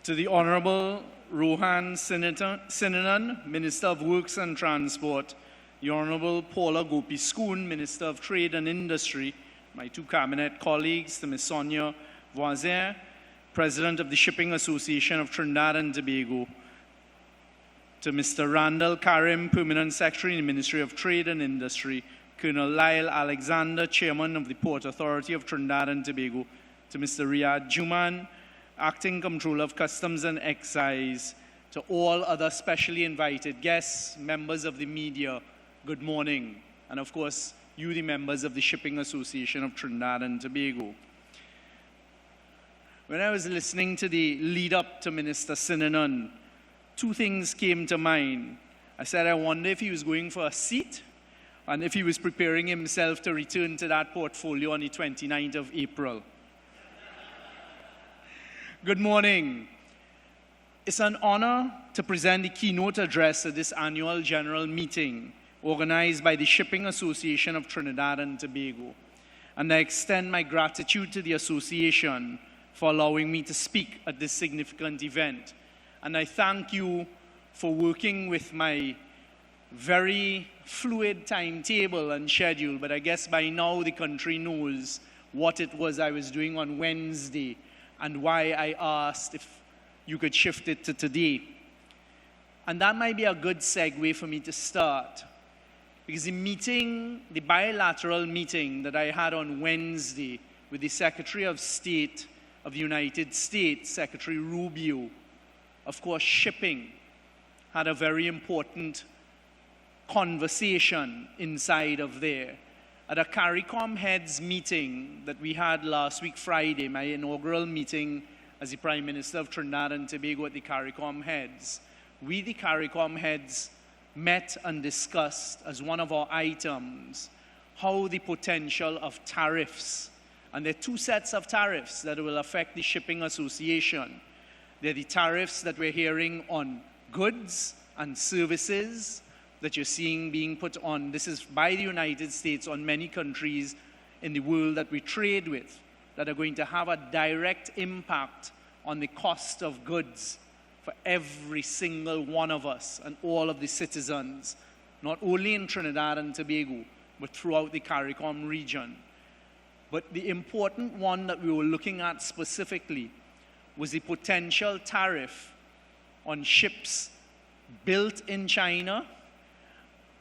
To the Honorable Rohan Sinanan, Minister of Works and Transport, the Honorable Paula Gopi-Skoon, Minister of Trade and Industry, my two cabinet colleagues, to Ms. Sonia Voisin, President of the Shipping Association of Trinidad and Tobago, to Mr. Randall Karim, Permanent Secretary in the Ministry of Trade and Industry, Colonel Lyle Alexander, Chairman of the Port Authority of Trinidad and Tobago, to Mr. Riyad Juman, Acting Comptroller of Customs and Excise, to all other specially invited guests, members of the media, good morning. And of course, you, the members of the Shipping Association of Trinidad and Tobago. When I was listening to the lead up to Minister Sinanan, two things came to mind. I said, I wonder if he was going for a seat and if he was preparing himself to return to that portfolio on the 29th of April. Good morning. It's an honor to present the keynote address at this annual general meeting organized by the Shipping Association of Trinidad and Tobago. And I extend my gratitude to the association for allowing me to speak at this significant event. And I thank you for working with my very fluid timetable and schedule, but I guess by now the country knows what it was I was doing on Wednesday and why I asked if you could shift it to today. And that might be a good segue for me to start, because the bilateral meeting that I had on Wednesday with the Secretary of State of the United States, Secretary Rubio, of course, shipping had a very important conversation inside of there. At a CARICOM heads meeting that we had last week Friday, my inaugural meeting as the Prime Minister of Trinidad and Tobago at the CARICOM heads, we, the CARICOM heads, met and discussed as one of our items how the potential of tariffs, and there are two sets of tariffs that will affect the Shipping Association. They're the tariffs that we're hearing on goods and services that you're seeing being put on. This is by the United States on many countries in the world that we trade with that are going to have a direct impact on the cost of goods for every single one of us and all of the citizens, not only in Trinidad and Tobago, but throughout the CARICOM region. But the important one that we were looking at specifically was the potential tariff on ships built in China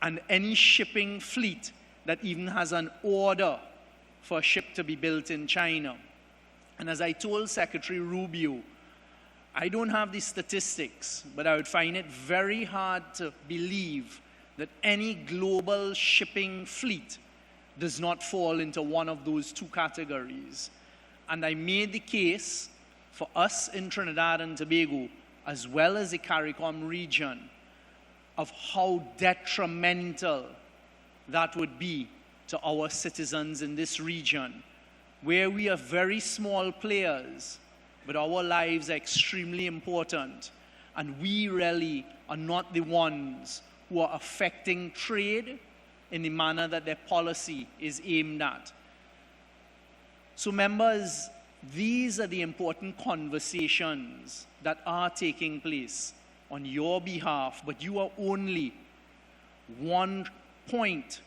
and any shipping fleet that even has an order for a ship to be built in China. And as I told Secretary Rubio, I don't have the statistics, but I would find it very hard to believe that any global shipping fleet does not fall into one of those two categories. And I made the case for us in Trinidad and Tobago, as well as the CARICOM region, of how detrimental that would be to our citizens in this region, where we are very small players, but our lives are extremely important, and we really are not the ones who are affecting trade in the manner that their policy is aimed at. So members, these are the important conversations that are taking place on your behalf, but you are only one point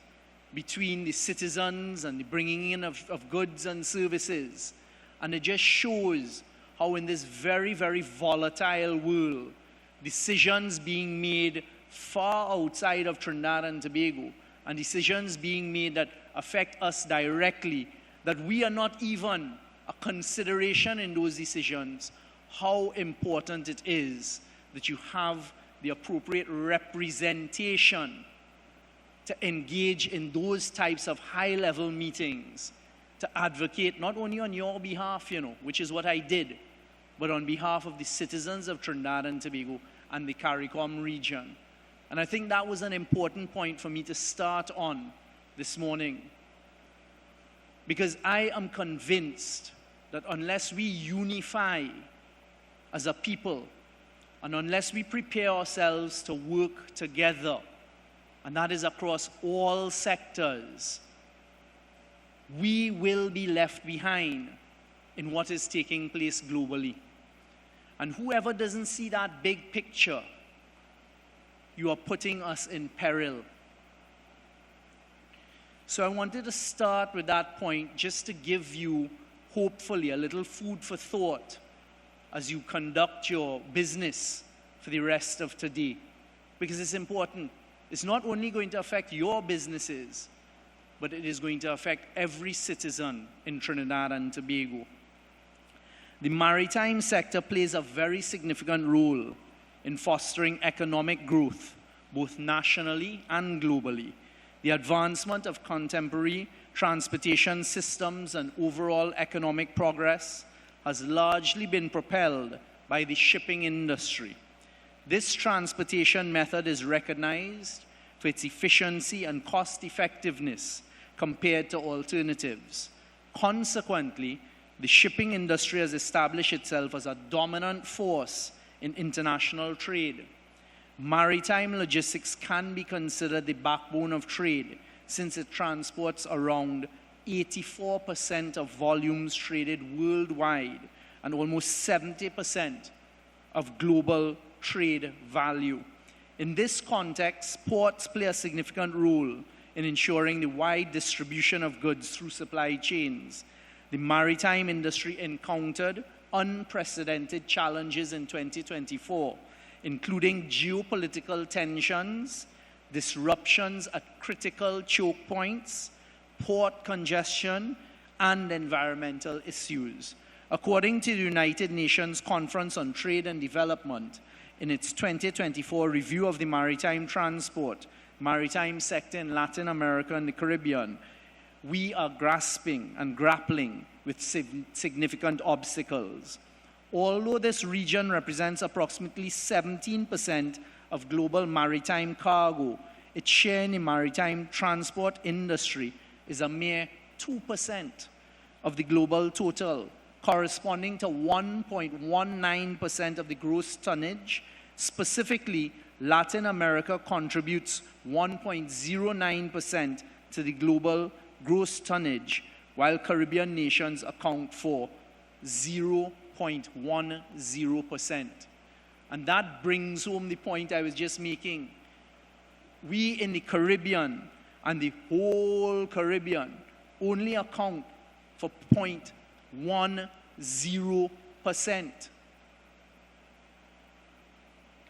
between the citizens and the bringing in of goods and services. And it just shows how in this very, very volatile world, decisions being made far outside of Trinidad and Tobago, and decisions being made that affect us directly, that we are not even a consideration in those decisions, how important it is that you have the appropriate representation to engage in those types of high-level meetings, to advocate not only on your behalf, which is what I did, but on behalf of the citizens of Trinidad and Tobago and the CARICOM region. And I think that was an important point for me to start on this morning, because I am convinced that unless we unify as a people, and unless we prepare ourselves to work together, and that is across all sectors, we will be left behind in what is taking place globally. And whoever doesn't see that big picture, you are putting us in peril. So I wanted to start with that point just to give you, hopefully, a little food for thought as you conduct your business for the rest of today. Because it's important. It's not only going to affect your businesses, but it is going to affect every citizen in Trinidad and Tobago. The maritime sector plays a very significant role in fostering economic growth, both nationally and globally. The advancement of contemporary transportation systems and overall economic progress has largely been propelled by the shipping industry. This transportation method is recognized for its efficiency and cost effectiveness compared to alternatives. Consequently, the shipping industry has established itself as a dominant force in international trade. Maritime logistics can be considered the backbone of trade, since it transports around 84% of volumes traded worldwide and almost 70% of global trade value. In this context, ports play a significant role in ensuring the wide distribution of goods through supply chains. The maritime industry encountered unprecedented challenges in 2024, including geopolitical tensions, disruptions at critical choke points, port congestion, and environmental issues. According to the United Nations Conference on Trade and Development, in its 2024 review of the maritime transport, maritime sector in Latin America and the Caribbean, we are grasping and grappling with significant obstacles. Although this region represents approximately 17% of global maritime cargo, its share in the maritime transport industry is a mere 2% of the global total, corresponding to 1.19% of the gross tonnage. Specifically, Latin America contributes 1.09% to the global gross tonnage, while Caribbean nations account for 0.10%. And that brings home the point I was just making. We in the Caribbean and the whole Caribbean only account for 0.10%.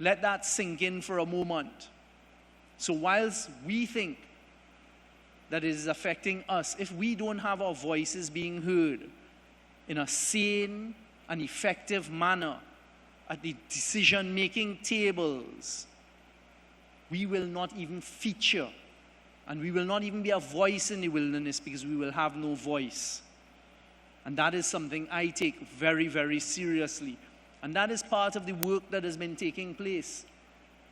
Let that sink in for a moment. So whilst we think that it is affecting us, if we don't have our voices being heard in a sane and effective manner at the decision-making tables, we will not even feature, and we will not even be a voice in the wilderness, because we will have no voice. And that is something I take very, very seriously. And that is part of the work that has been taking place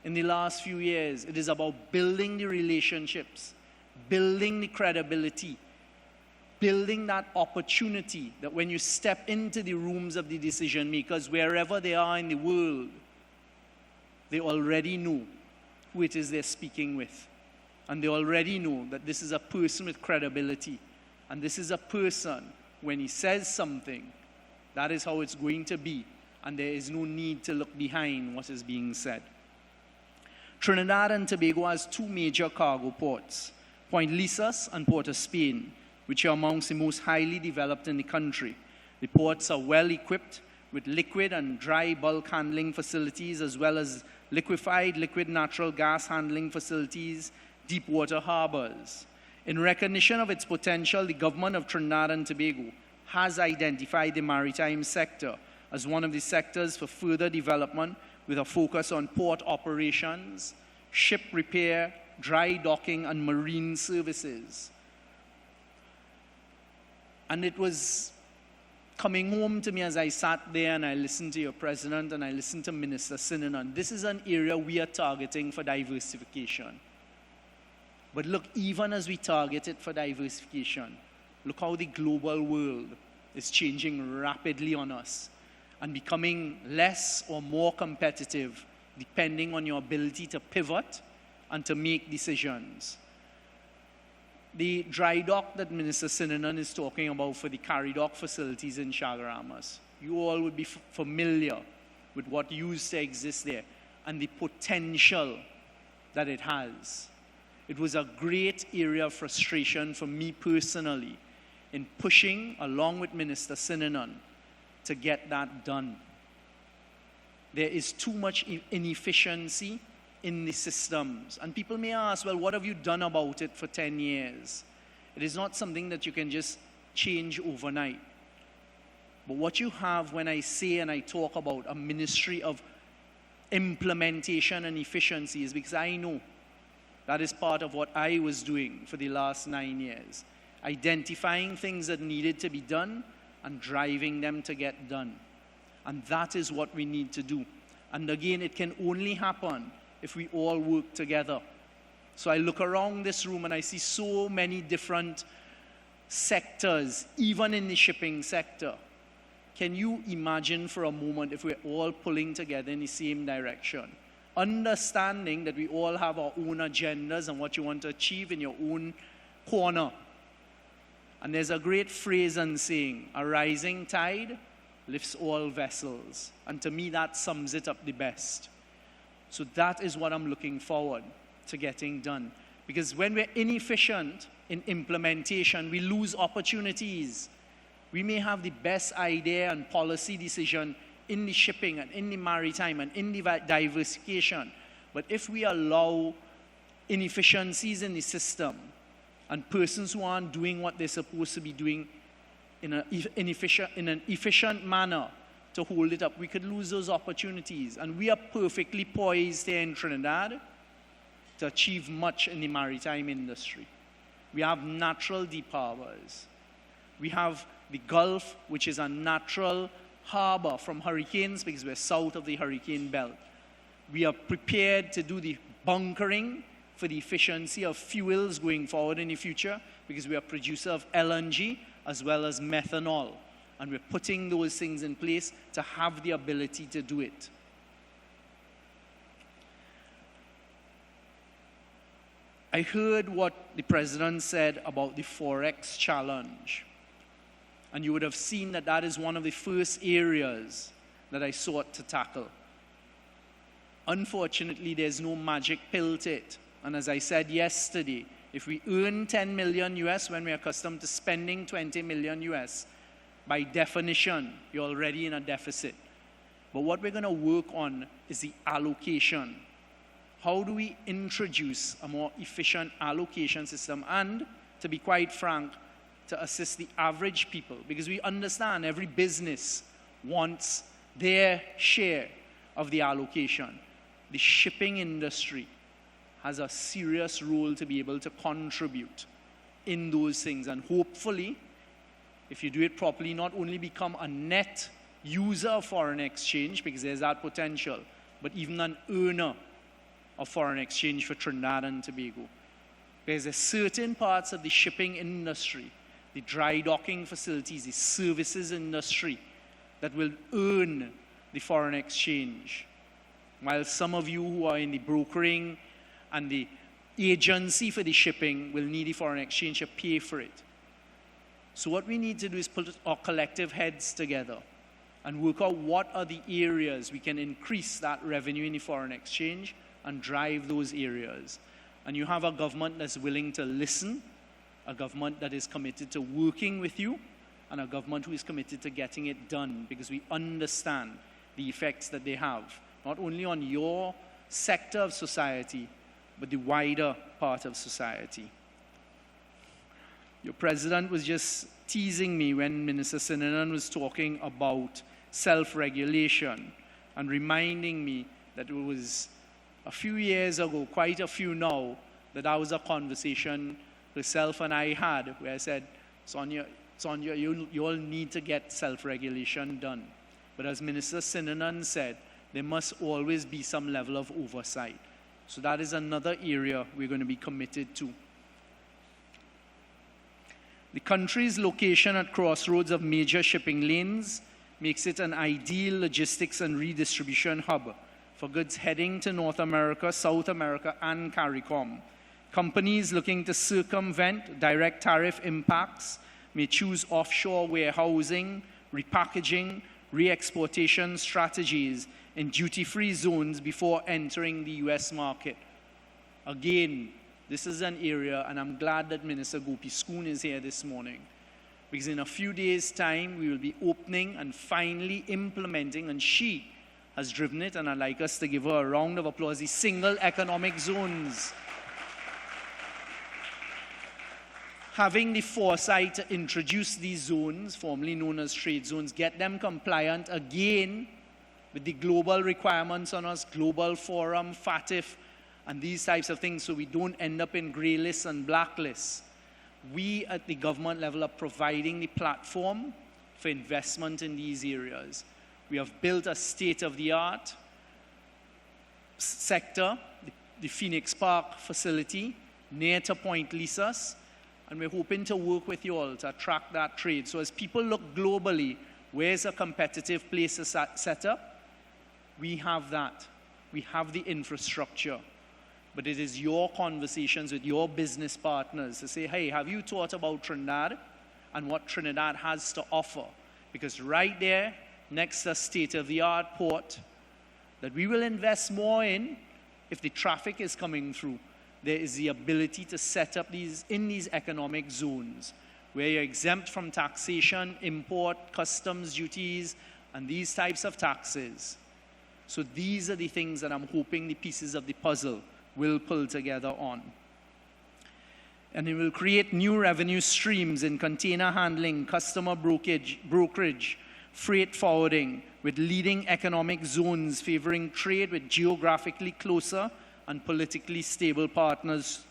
in the last few years. It is about building the relationships, building the credibility, building that opportunity that when you step into the rooms of the decision makers, wherever they are in the world, they already know who it is they're speaking with. And they already know that this is a person with credibility. And this is a person, when he says something, that is how it's going to be. And there is no need to look behind what is being said. Trinidad and Tobago has two major cargo ports, Point Lisas and Port of Spain, which are amongst the most highly developed in the country. The ports are well equipped with liquid and dry bulk handling facilities, as well as liquefied liquid natural gas handling facilities, deep water harbors. In recognition of its potential, the government of Trinidad and Tobago has identified the maritime sector as one of the sectors for further development, with a focus on port operations, ship repair, dry docking, and marine services. And it was coming home to me as I sat there and I listened to your president and I listened to Minister Sinanan. This is an area we are targeting for diversification. But look, even as we target it for diversification, look how the global world is changing rapidly on us and becoming less or more competitive depending on your ability to pivot and to make decisions. The dry dock that Minister Sinanan is talking about for the carry dock facilities in Chagaramas, you all would be familiar with what used to exist there and the potential that it has. It was a great area of frustration for me personally in pushing, along with Minister Sinanan, to get that done. There is too much inefficiency in the systems. And people may ask, well, what have you done about it for 10 years? It is not something that you can just change overnight. But what you have when I say and I talk about a ministry of implementation and efficiency is because I know that is part of what I was doing for the last 9 years. Identifying things that needed to be done and driving them to get done. And that is what we need to do. And again, it can only happen if we all work together. So I look around this room and I see so many different sectors, even in the shipping sector. Can you imagine for a moment if we're all pulling together in the same direction? Understanding that we all have our own agendas and what you want to achieve in your own corner. And there's a great phrase and saying, a rising tide lifts all vessels. And to me, that sums it up the best. So that is what I'm looking forward to getting done. Because when we're inefficient in implementation, we lose opportunities. We may have the best idea and policy decision in the shipping and in the maritime and in the diversification. But if we allow inefficiencies in the system and persons who aren't doing what they're supposed to be doing in an efficient manner to hold it up, we could lose those opportunities. And we are perfectly poised here in Trinidad to achieve much in the maritime industry. We have natural deep harbors. We have the Gulf, which is a natural harbor from hurricanes because we're south of the hurricane belt. We are prepared to do the bunkering for the efficiency of fuels going forward in the future because we are a producer of LNG as well as methanol. And we're putting those things in place to have the ability to do it. I heard what the president said about the Forex challenge. And you would have seen that that is one of the first areas that I sought to tackle. Unfortunately, there's no magic pill to it. And as I said yesterday, if we earn 10 million US when we're accustomed to spending 20 million US, by definition, you're already in a deficit. But what we're going to work on is the allocation. How do we introduce a more efficient allocation system? And, to be quite frank, to assist the average people, because we understand every business wants their share of the allocation. The shipping industry has a serious role to be able to contribute in those things. And hopefully, if you do it properly, not only become a net user of foreign exchange, because there's that potential, but even an earner of foreign exchange for Trinidad and Tobago. There's certain parts of the shipping industry, the dry docking facilities, the services industry that will earn the foreign exchange. While some of you who are in the brokering and the agency for the shipping will need the foreign exchange to pay for it. So what we need to do is put our collective heads together and work out what are the areas we can increase that revenue in the foreign exchange and drive those areas. And you have a government that's willing to listen, a government that is committed to working with you, and a government who is committed to getting it done, because we understand the effects that they have, not only on your sector of society, but the wider part of society. Your president was just teasing me when Minister Sinanan was talking about self-regulation and reminding me that it was a few years ago, quite a few now, that was a conversation herself and I had, where I said, Sonia, you all need to get self-regulation done. But as Minister Sinanan said, there must always be some level of oversight. So that is another area we're going to be committed to. The country's location at crossroads of major shipping lanes makes it an ideal logistics and redistribution hub for goods heading to North America, South America, and CARICOM. Companies looking to circumvent direct tariff impacts may choose offshore warehousing, repackaging, re-exportation strategies in duty-free zones before entering the US market. Again, this is an area, and I'm glad that Minister Gopi Skoon is here this morning, because in a few days' time, we will be opening and finally implementing, and she has driven it, and I'd like us to give her a round of applause, the single economic zones. Having the foresight to introduce these zones, formerly known as trade zones, get them compliant again with the global requirements on us, Global Forum, FATF, and these types of things, so we don't end up in grey lists and blacklists. We at the government level are providing the platform for investment in these areas. We have built a state-of-the-art sector, the Phoenix Park facility, near to Point Lisas, and we're hoping to work with you all to attract that trade. So as people look globally, where's a competitive place to set up? We have that. We have the infrastructure. But it is your conversations with your business partners to say, hey, have you thought about Trinidad and what Trinidad has to offer? Because right there, next to state-of-the-art port, that we will invest more in if the traffic is coming through. There is the ability to set up these economic zones where you're exempt from taxation, import, customs duties, and these types of taxes. So these are the things that I'm hoping the pieces of the puzzle will pull together on. And it will create new revenue streams in container handling, customer brokerage, freight forwarding, with leading economic zones favoring trade with geographically closer and politically stable partners.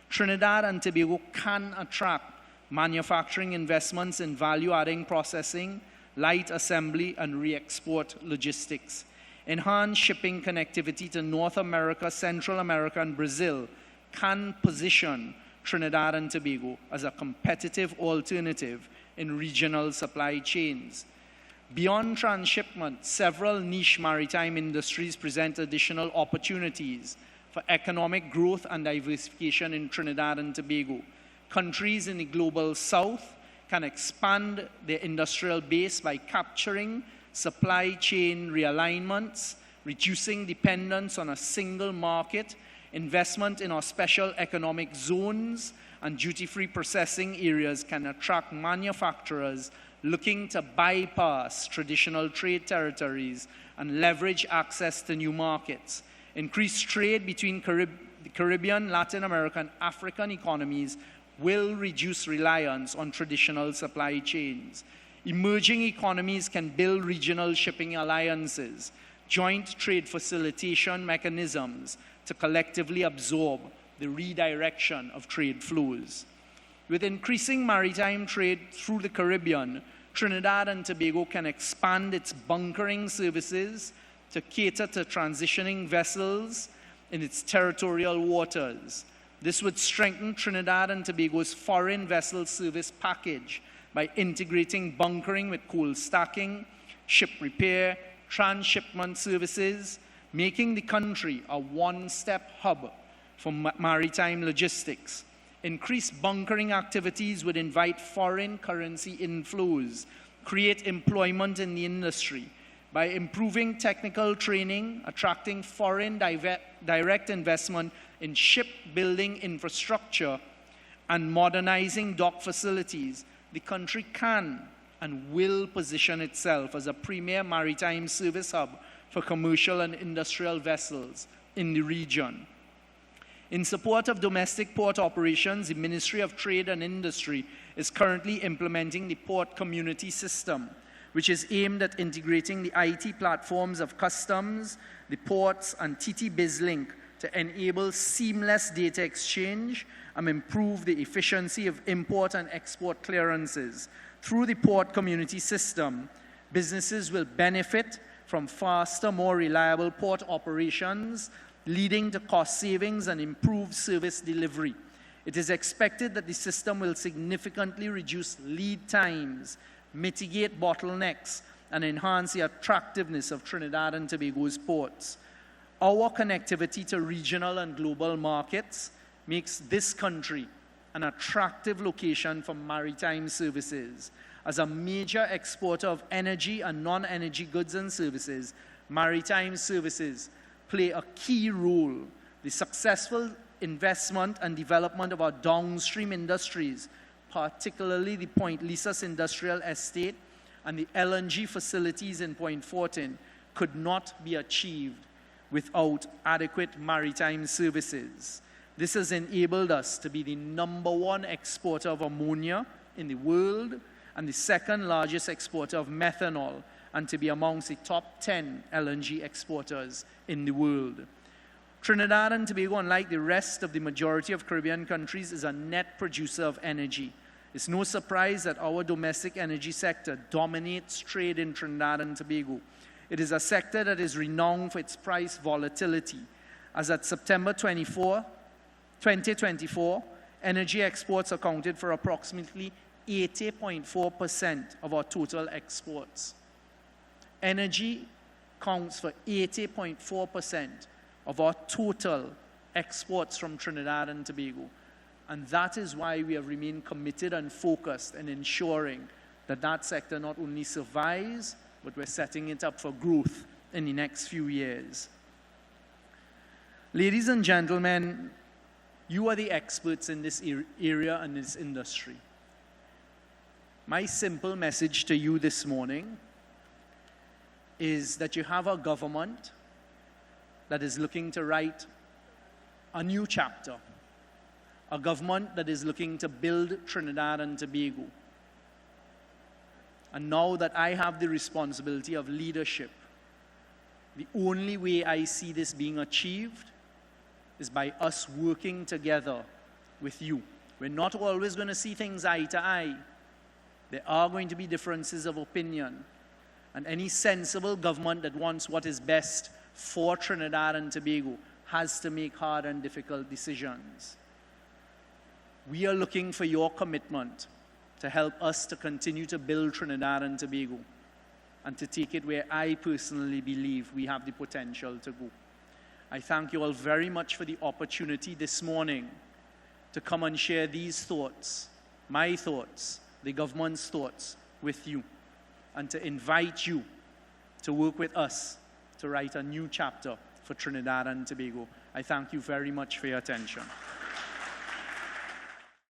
Trinidad and Tobago can attract manufacturing investments in value-adding processing, light assembly, and re-export logistics. Enhanced shipping connectivity to North America, Central America, and Brazil can position Trinidad and Tobago as a competitive alternative in regional supply chains. Beyond transshipment, several niche maritime industries present additional opportunities for economic growth and diversification in Trinidad and Tobago. Countries in the global south can expand their industrial base by capturing supply chain realignments, reducing dependence on a single market, investment in our special economic zones, and duty-free processing areas can attract manufacturers looking to bypass traditional trade territories and leverage access to new markets. Increased trade between the Caribbean, Latin American, and African economies will reduce reliance on traditional supply chains. Emerging economies can build regional shipping alliances, joint trade facilitation mechanisms to collectively absorb the redirection of trade flows. With increasing maritime trade through the Caribbean, Trinidad and Tobago can expand its bunkering services to cater to transitioning vessels in its territorial waters. This would strengthen Trinidad and Tobago's foreign vessel service package by integrating bunkering with coal stacking, ship repair, transshipment services, making the country a one-step hub for maritime logistics. Increased bunkering activities would invite foreign currency inflows, create employment in the industry. By improving technical training, attracting foreign direct investment in shipbuilding infrastructure, and modernizing dock facilities, the country can and will position itself as a premier maritime service hub for commercial and industrial vessels in the region. In support of domestic port operations, the Ministry of Trade and Industry is currently implementing the Port Community System, which is aimed at integrating the IT platforms of customs, the ports, and TT BizLink to enable seamless data exchange and improve the efficiency of import and export clearances. Through the Port Community System, businesses will benefit from faster, more reliable port operations, leading to cost savings and improved service delivery. It is expected that the system will significantly reduce lead times, mitigate bottlenecks, and enhance the attractiveness of Trinidad and Tobago's ports. Our connectivity to regional and global markets makes this country an attractive location for maritime services. As a major exporter of energy and non-energy goods and services, maritime services play a key role. The successful investment and development of our downstream industries, particularly the Point Lisas Industrial Estate and the LNG facilities in Point Fortin, could not be achieved without adequate maritime services. This has enabled us to be the #1 exporter of ammonia in the world and the second largest exporter of methanol, and to be amongst the top 10 LNG exporters in the world. Trinidad and Tobago, unlike the rest of the majority of Caribbean countries, is a net producer of energy. It's no surprise that our domestic energy sector dominates trade in Trinidad and Tobago. It is a sector that is renowned for its price volatility. As at September 2024, energy exports accounted for approximately 80.4% of our total exports. Energy accounts for 80.4% of our total exports from Trinidad and Tobago. And that is why we have remained committed and focused in ensuring that that sector not only survives, but we're setting it up for growth in the next few years. Ladies and gentlemen, you are the experts in this area and this industry. My simple message to you this morning is that you have a government that is looking to write a new chapter, a government that is looking to build Trinidad and Tobago. And now that I have the responsibility of leadership, the only way I see this being achieved is by us working together with you. We're not always going to see things eye to eye. There are going to be differences of opinion. And any sensible government that wants what is best for Trinidad and Tobago has to make hard and difficult decisions. We are looking for your commitment to help us to continue to build Trinidad and Tobago and to take it where I personally believe we have the potential to go. I thank you all very much for the opportunity this morning to come and share these thoughts, my thoughts, the government's thoughts with you, and to invite you to work with us to write a new chapter for Trinidad and Tobago. I thank you very much for your attention.